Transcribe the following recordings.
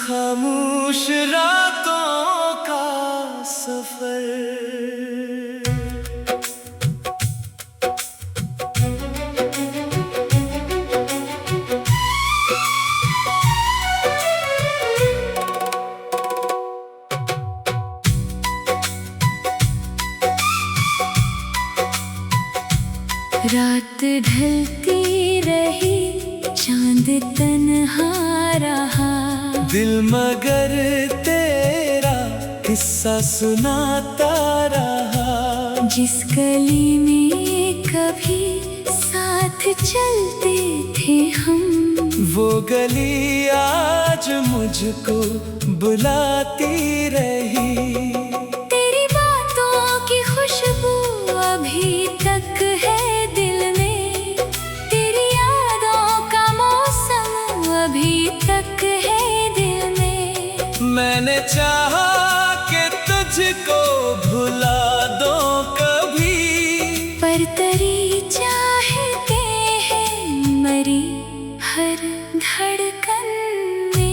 खामोश रातों का सफर। रात ढलती रही, चांद तन्हा रहा, दिल मगर तेरा किस्सा सुनाता रहा। जिस गली में कभी साथ चलते थे हम, वो गली आज मुझको बुलाती रही। तेरी बातों की खुशबू अभी तक है दिल में, तेरी यादों का मौसम अभी तक है दिल में। मैंने चाहा कि तुझको भुला दो कभी, पर तेरी चाहते हैं मरी हर धड़कन में।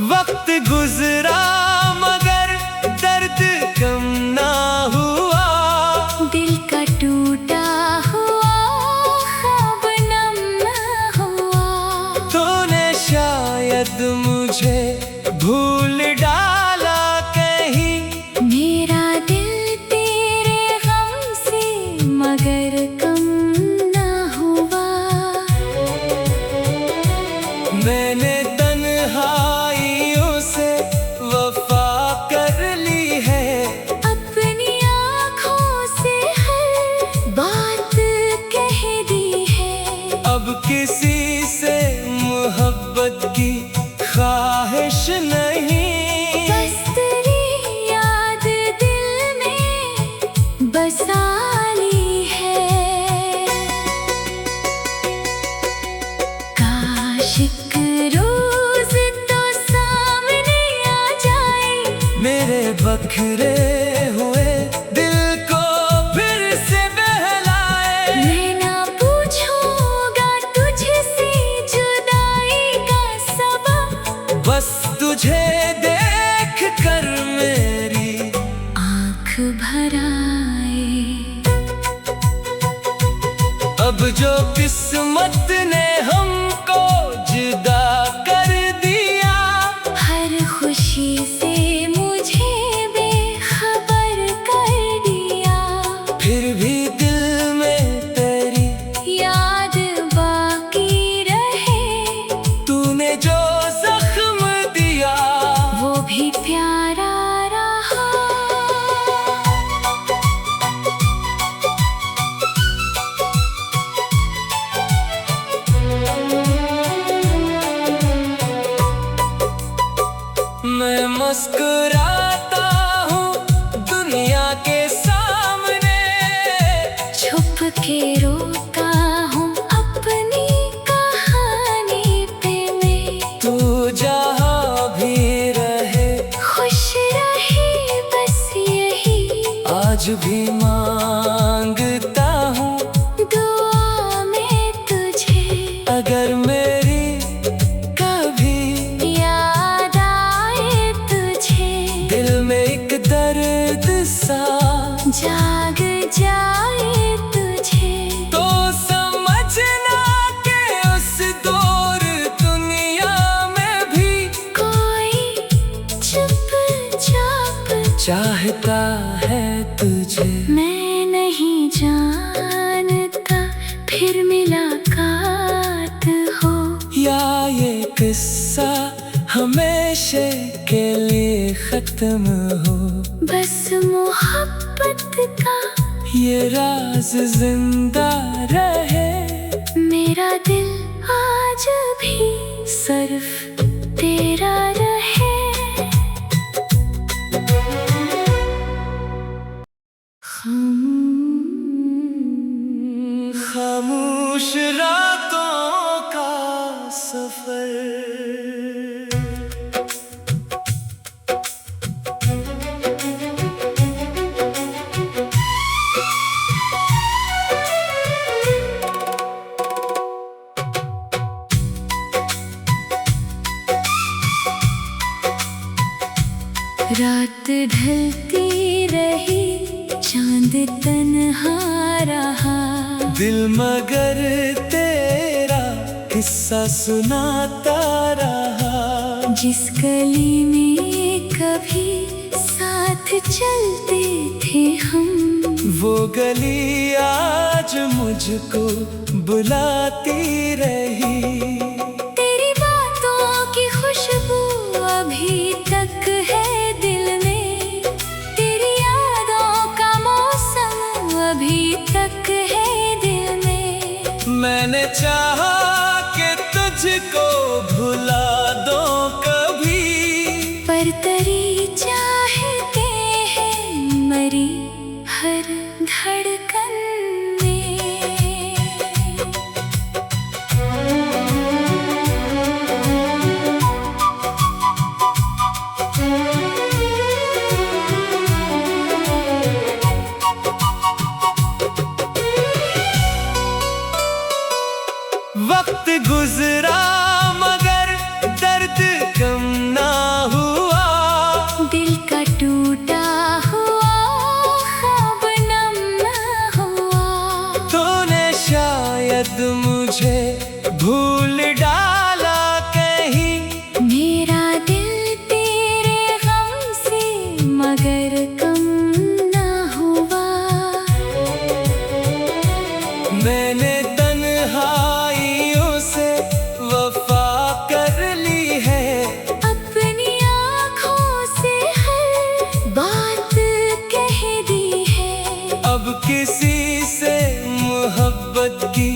वक्त गुजरा मगर दर्द कम ना हुआ, दिल का टूटा हुआ ख्वाब नम न हुआ। तूने शायद मुझे भूल डाला कहीं, मेरा दिल तेरे गम से मगर कम न हुआ। मैंने तन्हाइयों से वफा कर ली है, अपनी आँखों से हर बात कह दी है। अब किसी से मोहब्बत की ख्वाहिश नहीं। बस तेरी याद दिल में बसा ली है। काश एक रोज तो सामने आ जाए, मेरे बखरे हुए दिल को फिर से बहलाए। मैं ना पूछूंगा तुझसे जुदाई का सबब, बस तुझे देख कर मेरी आँख भर आए। अब जो किस्मत ने हमको जुदा कर दिया, हर खुशी से मुझे बेखबर कर दिया। फिर भी दिल में तेरी याद बाकी रहे, तूने जो जख्म दिया वो भी प्यारा रहा। मैं मुस्कुराता हूँ दुनिया के सामने, छुप के रोता हूँ अपनी कहानी पे मैं। तू जहाँ भी रहे खुश रहे बस यही आज भी मांगता हूँ। दुआ में तुझे अगर मेरी कभी याद आए तुझे, दिल में एक दर्द सा जाग जाए तुझे, तो समझना कि उस दूर दुनिया में भी कोई चुपचाप चाहता है तुझे। मैं नहीं जानता फिर मुलाकात हो, या ये किस्सा हमेशा के लिए खत्म हो। बस मोहब्बत का ये राज जिंदा रहे, मेरा दिल आज भी सिर्फ तेरा रहे। खामोश खामोश रातों का सफर। रात ढलती रही, चांद तन्हा रहा, दिल मगर तेरा किस्सा सुनाता रहा। जिस गली में कभी साथ चलते थे हम, वो गली आज मुझको बुलाती रही। तेरी बातों की खुशबू अभी तक है दिल में, तेरी यादों का मौसम अभी तक है दिल में। मैंने चाहा कि तुझको भुला दो कभी, पर तेरी चाहते हैं मरी हर धड़कन में। वक्त गुजरा मगर दर्द कम ना हुआ, दिल का टूटा हुआ ख्वाब नम न हुआ। तूने शायद मुझे भूल डाला कहीं, मेरा दिल तेरे गम से मगर कम न हुआ। मैंने तन्हाइयों से वफा कर ली है, अपनी आँखों से हर बात कह दी है। अब किसी से मोहब्बत की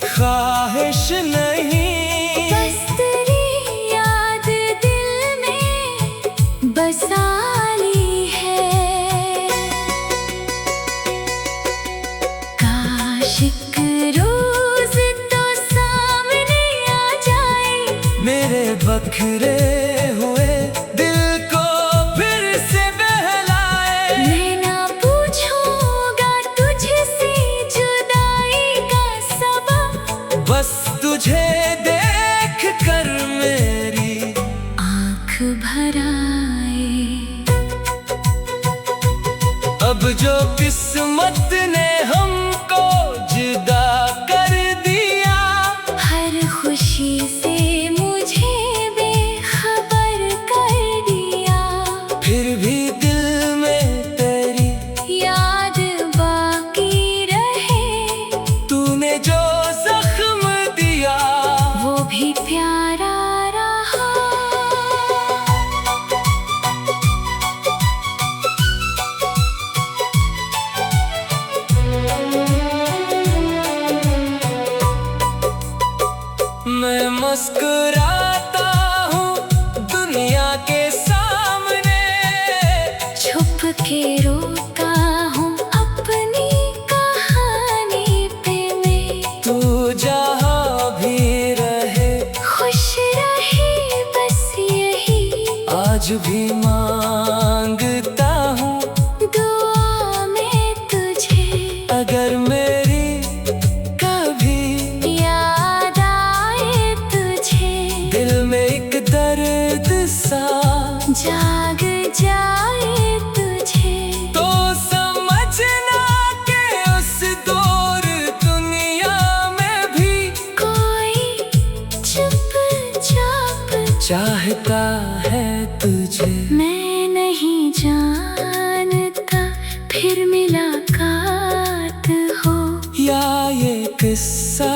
ख्वाहिश नहीं। बस तेरी याद दिल में बसा ली है। काश एक रोज तो सामने आ जाए, मेरे बखरे हुए दिल को फिर से बहलाए। मैं ना पूछूंगा तुझसे जुदाई का सबब, बस तुझे देख कर मेरी आँख भर आए। अब जो किस्मत ने हमको जुदा कर दिया, हर खुशी से मुझे बेखबर कर दिया। फिर भी दिल में तेरी याद बाकी रहे, तूने जो जख्म दिया वो भी प्यारा रहा। मैं मुस्कुराता हूँ दुनिया के सामने, छुप के रोता हूँ अपनी कहानी पे मैं। तू जहाँ भी रहे खुश रहे बस यही आज भी मांगता हूँ, दुआ में तुझे। अगर मेरी कभी याद आए तुझे, दिल में एक दर्द सा जाग जाए तुझे, तो समझना कि उस दूर दुनिया में भी कोई चुपचाप चाहता है तुझे। मैं नहीं जानता फिर मुलाकात हो, या ये किस्सा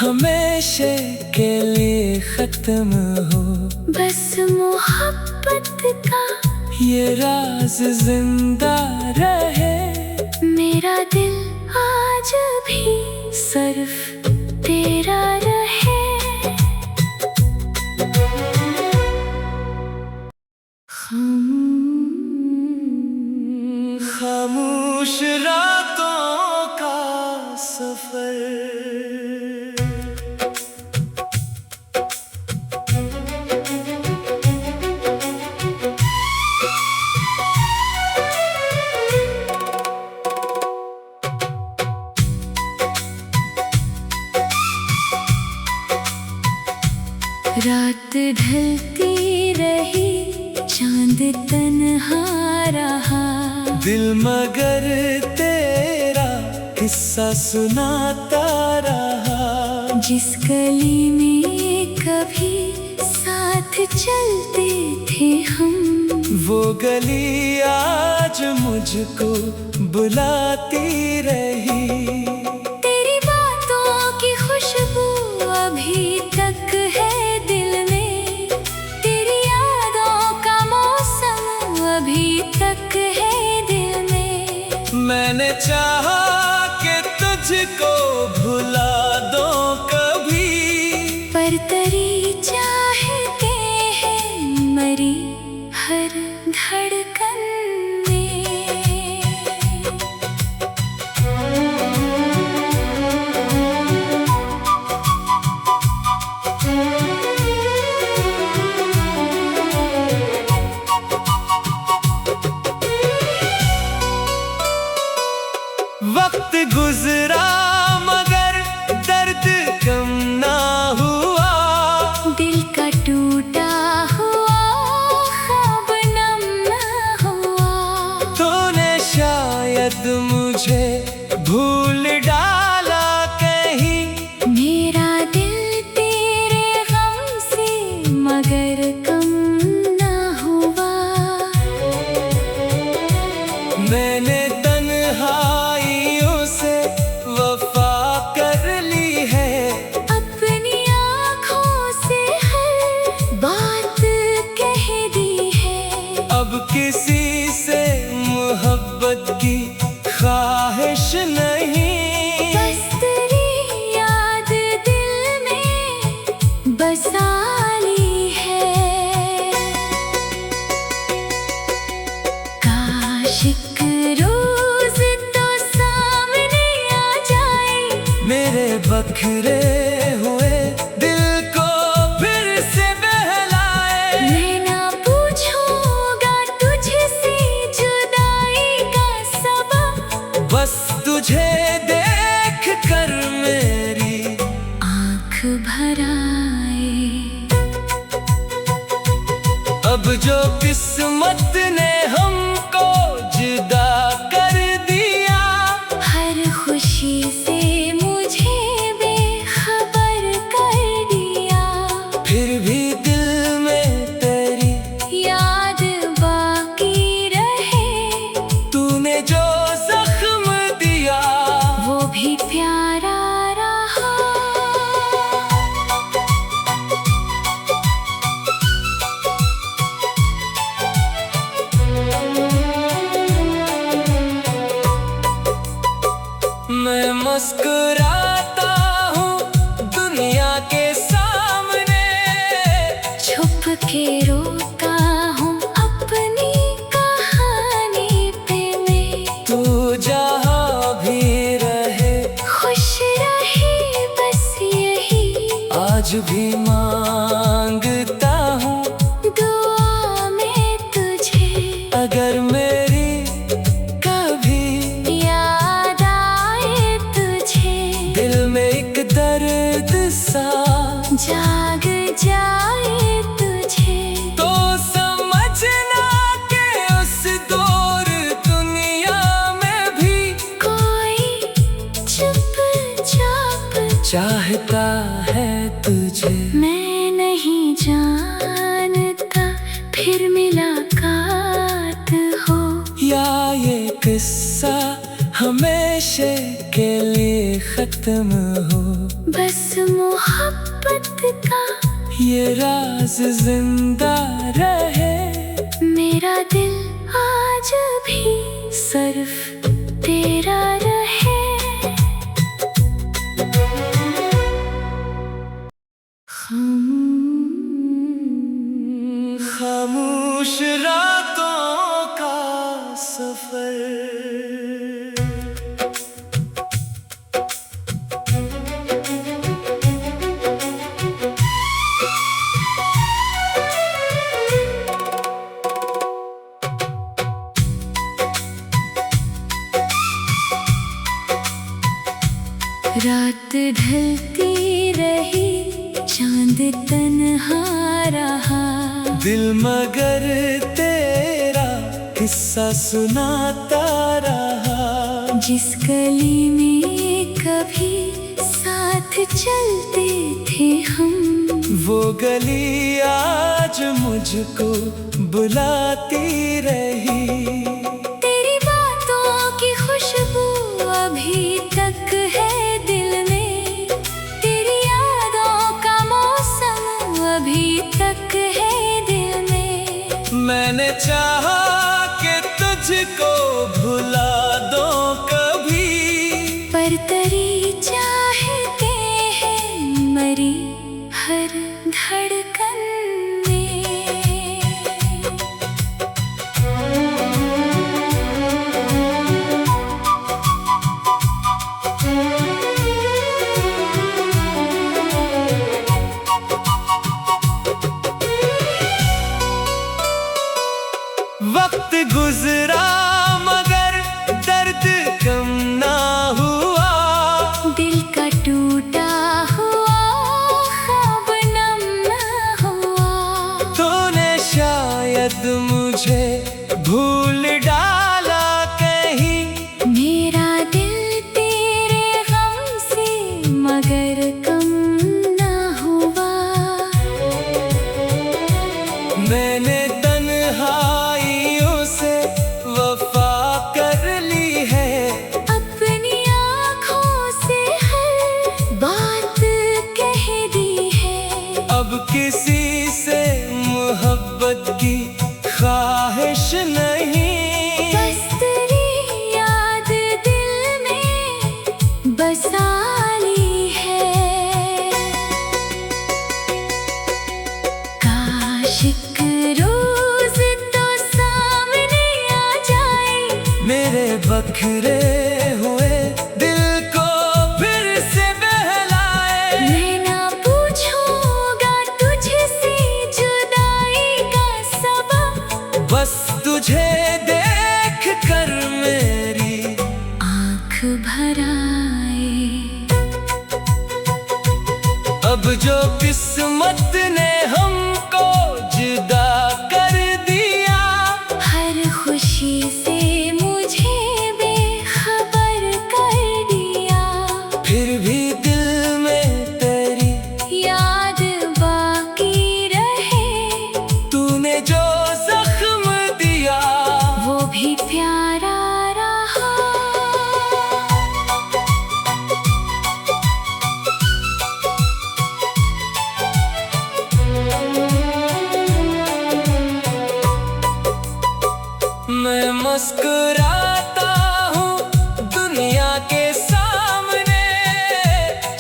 हमेशा के लिए खत्म हो। बस मोहब्बत का ये राज जिंदा रहे, मेरा दिल आज भी सिर्फ तेरा रहे। खामोश रातों का सफर। रात ढलती रही, चांद तन्हा रहा। दिल मगर तेरा किस्सा सुनाता रहा। जिस गली में कभी साथ चलते थे हम, वो गली आज मुझको बुलाती रही। तेरी बातों की खुशबू अभी तक है दिल में, तेरी यादों का मौसम अभी तक है दिल में। मैंने चाहा कि तुझको भुला दो कभी, पर तेरी चाहते हैं मरी हर धड़कन में। वक्त गुजरा मगर दर्द कम ना हुआ। दिल का टूटा हुआ ख्वाब नम न हुआ। तूने शायद मुझे भूल डाला कहीं। मेरा दिल तेरे गम से मगर कम न हुआ। मैंने तन्हाइयों से वफा कर ली है। अपनी आँखों से हर बात कह दी है। अब किसी से मोहब्बत की ख्वाहिश नहीं। बस तेरी याद दिल में बसा ली है। काश एक रोज तो सामने आ जाए, मेरे बखरे हुए दिल को फिर से बहलाए। मैं ना पूछूंगा तुझसे जुदाई का सबब। बस तुझे देख कर मेरी आँख भर आए। अब जो किस्मत ने हमको जुदा कर दिया, हर खुशी से मुझे बेखबर कर दिया। फिर भी दिल में तेरी याद बाकी रहे। तूने जो जख्म दिया, वो भी प्यारा रहा। मैं मुस्कुराता हूँ दुनिया के सामने। छुप के रोता हूँ अपनी कहानी पे मैं। तू जहाँ भी रहे खुश रहे बस यही आज भी मांगता हूँ। दुआ में तुझे अगर मेरी कभी याद आए तुझे, दिल में एक दर्द सा जाग जाए तुझे, तो समझना कि उस दूर दुनिया में भी कोई चुपचाप चाहता है तुझे। मैं नहीं जानता फिर मुलाकात हो, या ये किस्सा हमेशा के लिए खत्म हो। बस मोहब्बत का ये राज जिंदा रहे। मेरा दिल आज भी सिर्फ तेरा रहे। खामोश रातों का सफर, रात ढलती रही, चांद चांद तन्हा रहा। दिल मगर तेरा किस्सा सुनाता रहा। जिस गली में कभी साथ चलते थे हम, वो गली आज मुझको बुलाती रही। तेरी बातों की खुशबू अभी तक है दिल में, तेरी यादों का मौसम अभी तक है दिल में। मैंने चाहा कि तुझको भुला दो कभी, पर तेरी चाहते हैं मरी हर धड़कन में। वक्त गुजरा मगर दर्द कम ना हुआ। दिल का टूटा हुआ ख्वाब नम न हुआ। तूने शायद मुझे भूल डाला कहीं। मेरा दिल तेरे गम से मगर कम न हुआ। मैंने तन्हाइयों से वफा कर ली है। अपनी आँखों से हर बात कह दी है। अब किसी से मोहब्बत की ख्वाहिश नहीं। बस तेरी याद दिल में बसा ली है। काश एक रोज तो सामने आ जाए, मेरे बखरे हुए दिल को फिर से बहलाए। मैं ना पूछूंगा तुझसे जुदाई का सबब। बस तुझे देख कर मेरी आँख भर आए। अब जो किस्मत ने हमको जुदा कर दिया, हर खुशी से मुझे बेखबर कर दिया। फिर भी दिल में तेरी याद बाकी रहे। तूने जो जख्म दिया, वो भी प्यारा रहा। मैं मुस्कुराता हूँ दुनिया के सामने।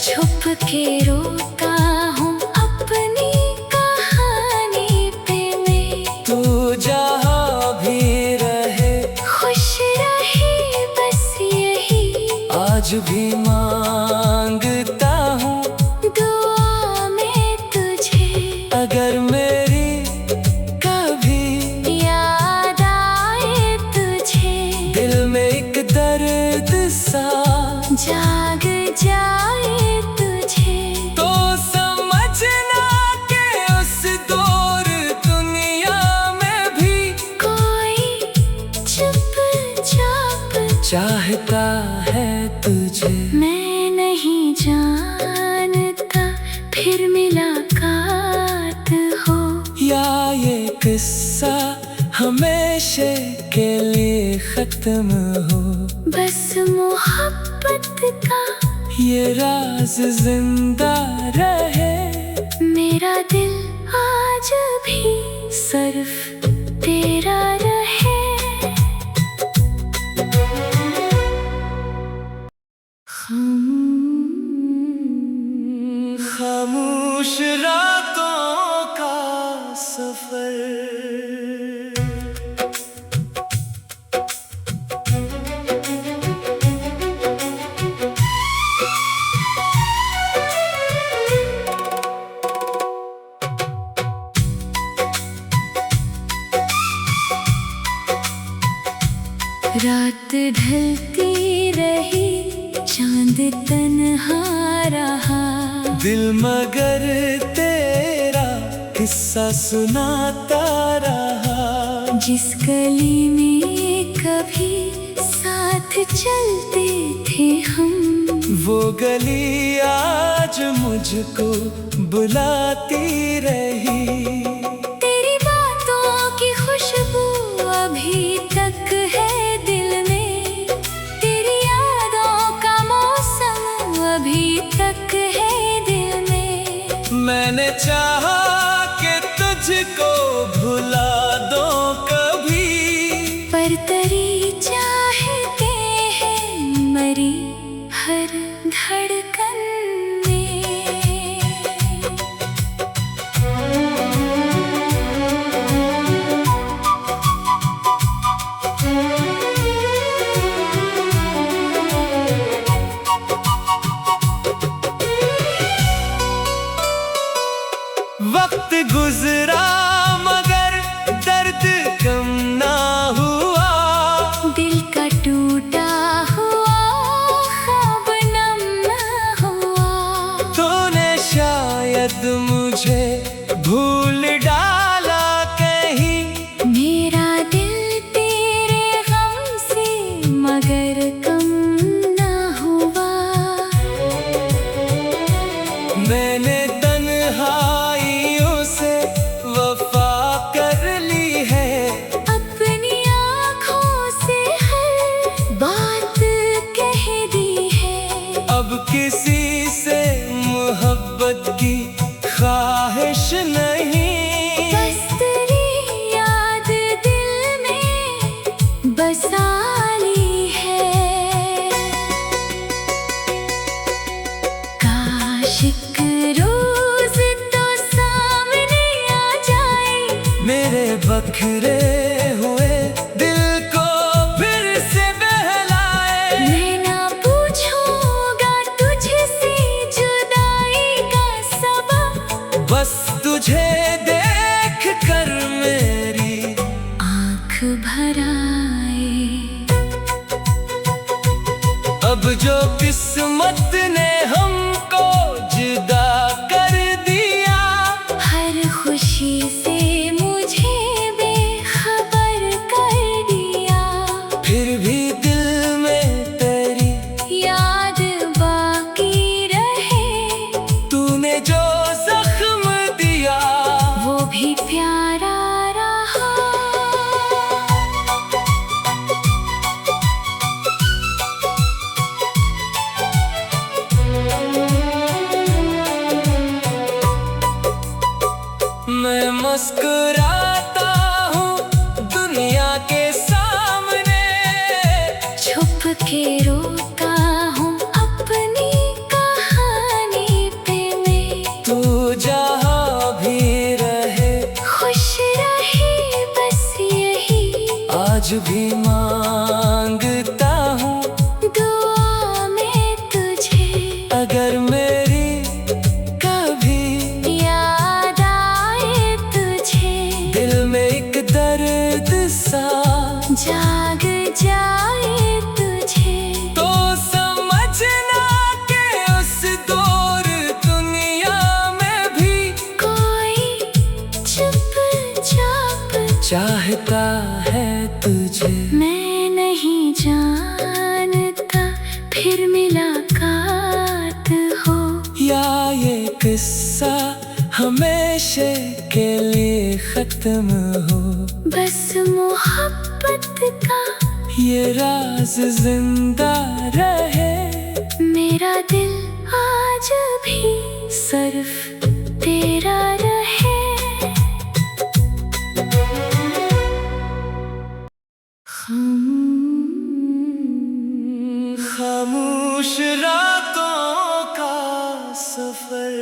छुप के रोता हूँ अपनी कहानी पे मैं। तू जहाँ भी रहे खुश रहे बस यही आज भी मांगता हूँ। दुआ में तुझे अगर मेरी कभी याद आए तुझे, दिल में एक दर्द सा जाग जाए तुझे, तो समझना कि उस दूर दुनिया में भी कोई चुपचाप चाहता है तुझे। मैं नहीं जानता फिर मुलाकात हो, या ये किस्सा हमेशा के लिए खत्म हो। बस मोहब्बत का ये राज जिंदा रहे। मेरा दिल आज भी सिर्फ तेरा रहे। खामोश रातों का सफर, रात ढलती रही चांद तन्हा रहा। दिल मगर तेरा किस्सा सुनाता रहा। जिस गली में कभी साथ चलते थे हम, वो गली आज मुझको बुलाती रही। तेरी बातों की खुशबू अभी तक है दिल में, तेरी यादों का मौसम अभी तक है दिल में। मैंने चाहा कि तुझको भुला दो कभी, पर तेरी चाहते हैं मरी हर धड़कन में। वक्त गुजरा मगर दर्द कम ना हुआ। दिल का टूटा हुआ ख्वाब नम न हुआ। तूने शायद मुझे भूल डाला कहीं, मेरा दिल तेरे गम से मगर कम न हुआ। मैंने तन्हाइयों से वफा कर ली है। अपनी आँखों से हर बात कह दी है। अब किसी से मोहब्बत की ख्वाहिश नहीं। बस तेरी याद दिल में बसा ली है। काश एक रोज तो सामने आ जाए, मेरे बखरे हुए दिल को फिर से बहलाए। मैं ना पूछूंगा तुझसे जुदाई का सबब, बस तुझे देख कर मेरी आँख भर आए। अब जो किस्मत ने हमको जुदा कर दिया, हर खुशी से मुझे बेखबर कर दिया। फिर भी दिल में तेरी याद बाकी रहे, तूने जो जख्म दिया वो भी प्यारा रहा। मैं मुस्कुराता हूँ दुनिया के सामने, छुप के रोता हूँ अपनी कहानी पे मैं। तू जहाँ भी रहे खुश रहे बस यही आज भी मांगता हूँ। दुआ में तुझे, अगर मेरी कभी याद आए तुझे, दिल में एक दर्द सा जाग जाए तुझे, तो समझना कि उस दूर दुनिया में भी कोई चुपचाप चाहता है तुझे। मैं नहीं जानता फिर मुलाकात हो, या ये किस्सा हमेशा के लिए खत्म हो। बस मोहब्बत का ये राज जिंदा रहे। मेरा दिल आज भी सिर्फ तेरा रहे। खामोश रातों का सफर,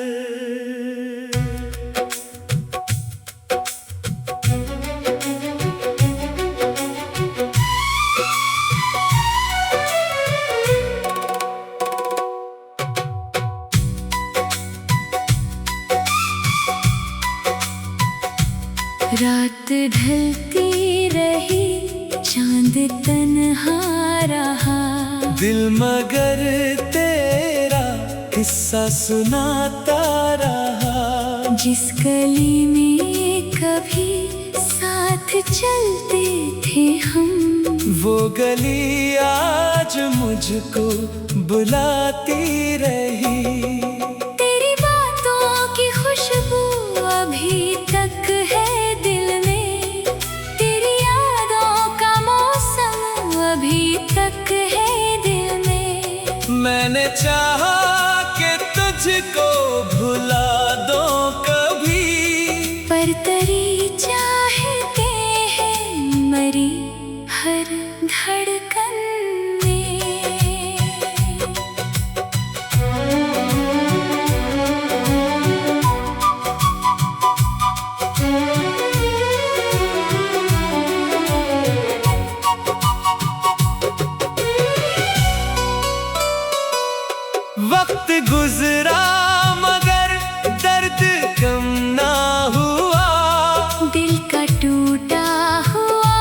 रात ढलती रही, चांद तन्हा रहा। दिल मगर तेरा किस्सा सुनाता रहा। जिस गली में कभी साथ चलते थे हम, वो गली आज मुझको बुलाती रही। तेरी बातों की खुशबू अभी तक है दिल में, तेरी यादों का मौसम अभी तक है दिल में। मैंने चाहा कि तुझको भुला दो कभी, पर तेरी चाहते हैं मरी हर धड़कन में। वक्त गुजरा मगर दर्द कम ना हुआ, दिल का टूटा हुआ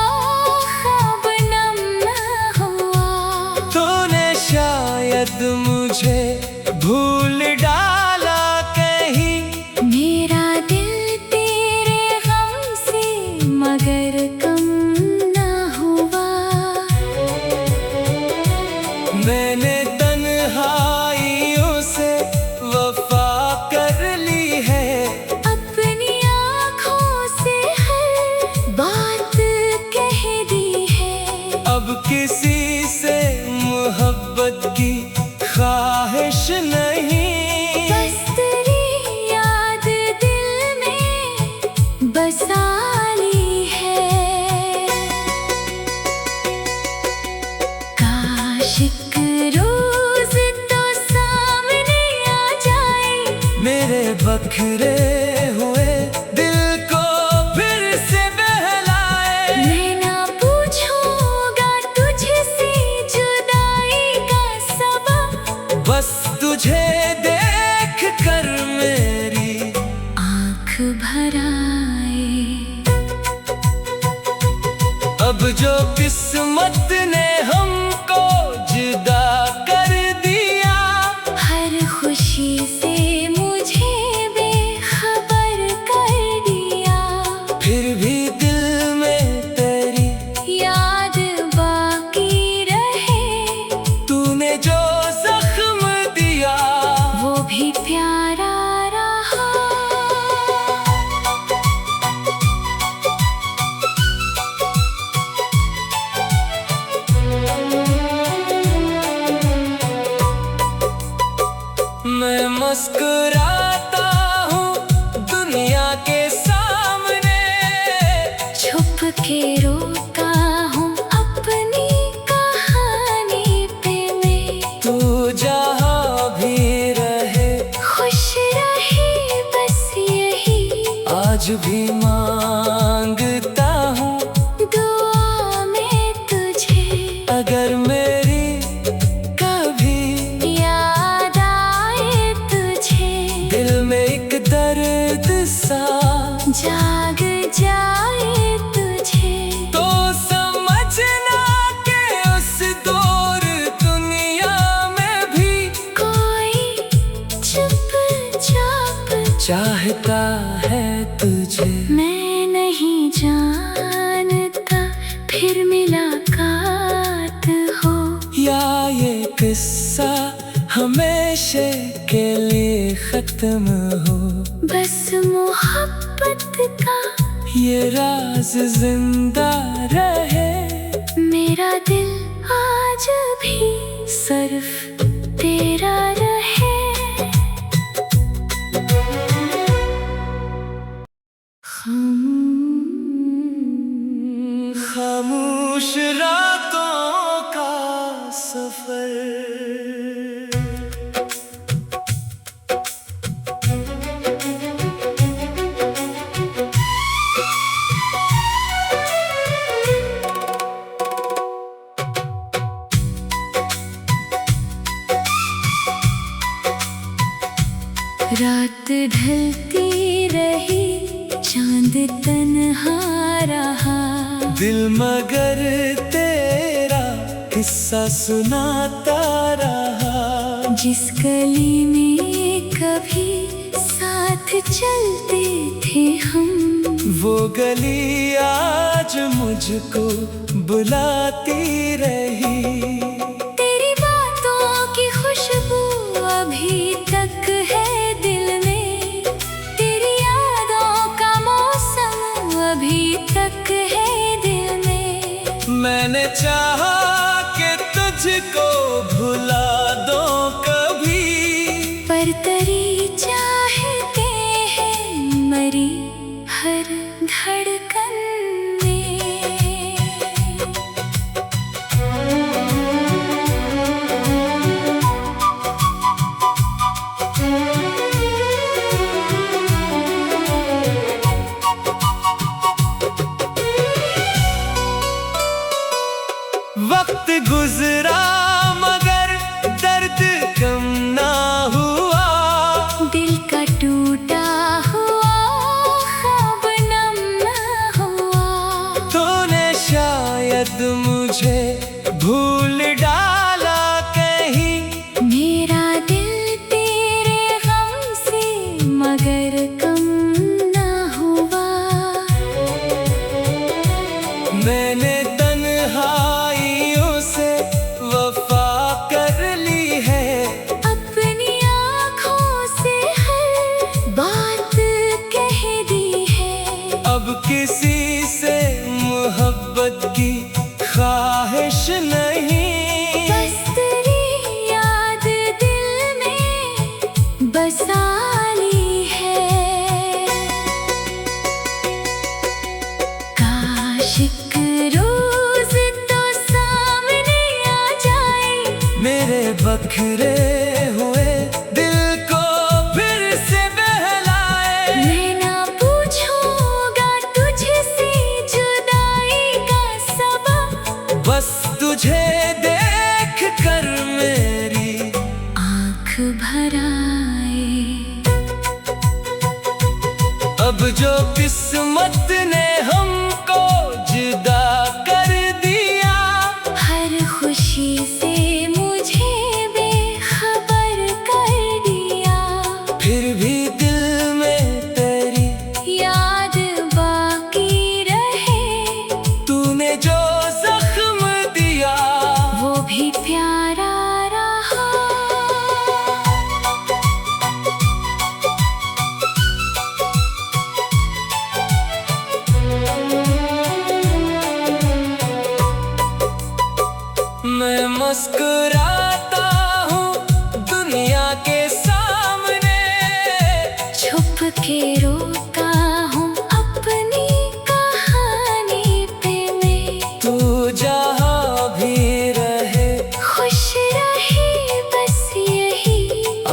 ख्वाब नम न हुआ। तूने शायद मुझे भूल डाला कहीं, मेरा दिल तेरे गम से मगर कम न हुआ। मैंने तन्हाइयों से वफा कर ली है, अपनी आँखों से हर बात कह दी है। अब किसी से मोहब्बत की ख्वाहिश नहीं। बस तेरी याद दिल में बसा ली है। काश एक रोज तो सामने आ जाए, मेरे बखरे हुए दिल को फिर से बहलाए। मैं ना पूछूंगा तुझसे जुदाई का सबब, बस तुझे देख कर मेरी आँख भर आए। अब जो किस्मत ने हमको जुदा कर दिया, हर खुशी से मुझे बेखबर कर दिया। फिर भी दिल में तेरी याद बाकी रहे, तूने जो जख्म दिया वो भी प्यारा रहा। मैं मुस्कुराता हूँ दुनिया के सामने, छुप के रोता हूँ अपनी कहानी पे मैं। तू जहाँ भी रहे खुश रहे बस यही आज भी मांगता हूँ, दुआ में तुझे। अगर मेरी कभी याद आए तुझे, दिल में एक दर्द सा जाग जाए तुझे, तो समझना कि उस दूर दुनिया में भी कोई चुपचाप चाहता है तुझे। मैं नहीं जानता फिर मुलाकात हो, या ये किस्सा हमेशा के लिए खत्म हो, बस मोहब्बत का ये राज जिंदा रहे। मेरा दिल आज भी सिर्फ तेरा रहे। खामोश रातों का सफर, रात ढलती रही चांद तन्हा रहा, दिल मगर तेरा किस्सा सुनाता रहा। जिस गली में कभी साथ चलते थे हम। वो गली आज मुझको बुलाती रही। तेरी बातों की खुशबू अभी तक है दिल में, तेरी यादों का मौसम अभी तक है दिल में। मैंने चाहा कि तुझको भुला दो कभी, पर तेरी चाहते हैं मरी हर धड़कन में। वक्त गुजरा मगर दर्द कम ना हुआ। दिल का टूटा हुआ ख्वाब नम न हुआ। तूने शायद मुझे भूल डाला कहीं। मेरा दिल तेरे गम से मगर कम न हुआ। मैंने तन्हाइयों से वफा कर ली है। अपनी आँखों से हर बात कह दी है। अब किसी से मोहब्बत की ख्वाहिश नहीं। बस तेरी याद दिल में बसा ली है। काश एक रोज तो सामने आ जाए, मेरे बखरे हुए दिल को फिर से बहलाए। मैं ना पूछूंगा तुझसे जुदाई का सबब। बस तुझे देख कर मेरी आँख भर आए। अब जो किस्मत ने हमको जुदा कर दिया, हर खुशी से मुझे बेखबर कर दिया। फिर भी दिल में तेरी याद बाकी रहे। तूने जो जख्म दिया वो भी प्यारा रहा। मैं मुस्कुराता हूँ दुनिया के सामने। छुप के रोता हूँ अपनी कहानी पे मैं। तू जहाँ भी रहे खुश रहे बस यही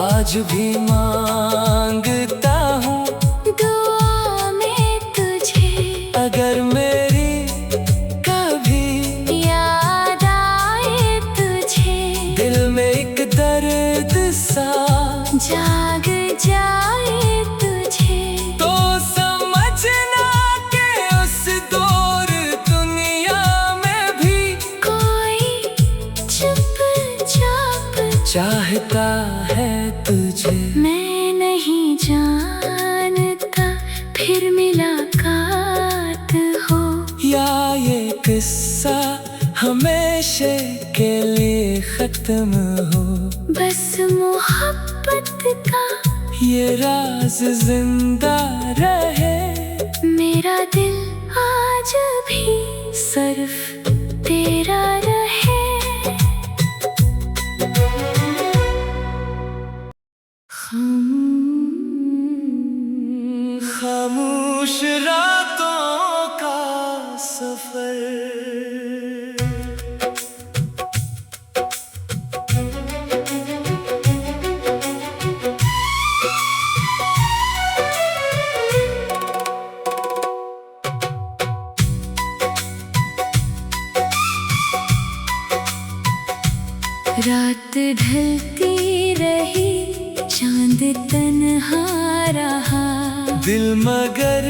आज भी मांगता हूँ। दुआ में तुझे अगर मेरी कभी याद आए तुझे, दिल में एक दर्द सा जाग जाए तुझे, तो समझना कि उस दूर दुनिया में भी कोई चुपचाप चाहता है तुझे। मैं नहीं जानता फिर मुलाकात हो या ये किस्सा हमेशा के लिए खत्म हो। बस मोहब्बत का ये राज जिंदा रहे। मेरा दिल आज भी सिर्फ तेरा रहे। खामोश रातों का सफर। रात ढलती रही, चांद तन्हा रहा। दिल मगर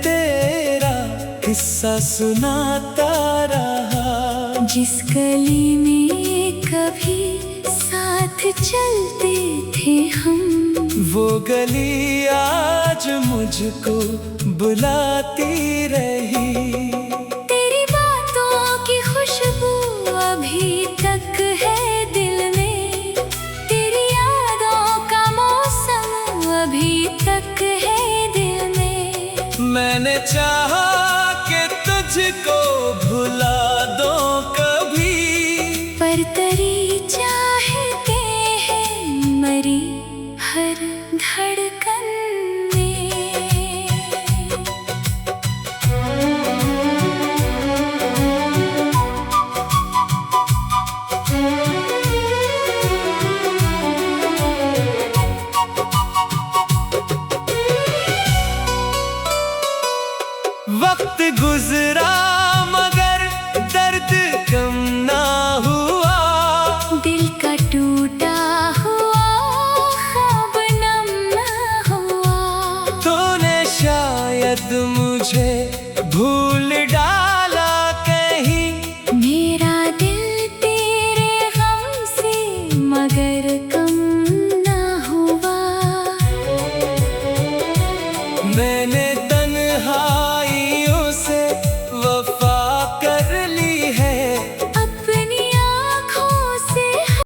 तेरा किस्सा सुनाता रहा। जिस गली में कभी साथ चलते थे हम, वो गली आज मुझको बुलाती रही। तेरी बातों की खुशबू अभी तक है दिल में, तेरी यादों का मौसम अभी तक है दिल में। मैंने चाहा कि तुझको भुला दो कभी, पर तेरी चाहते हैं मरी हर धड़कन में। वक्त गुजरा मगर दर्द कम ना हुआ, दिल का टूटा हुआ ख्वाब नम न हुआ। तूने शायद मुझे भूल डाला कहीं, मेरा दिल तेरे गम से मगर कम न हुआ। मैंने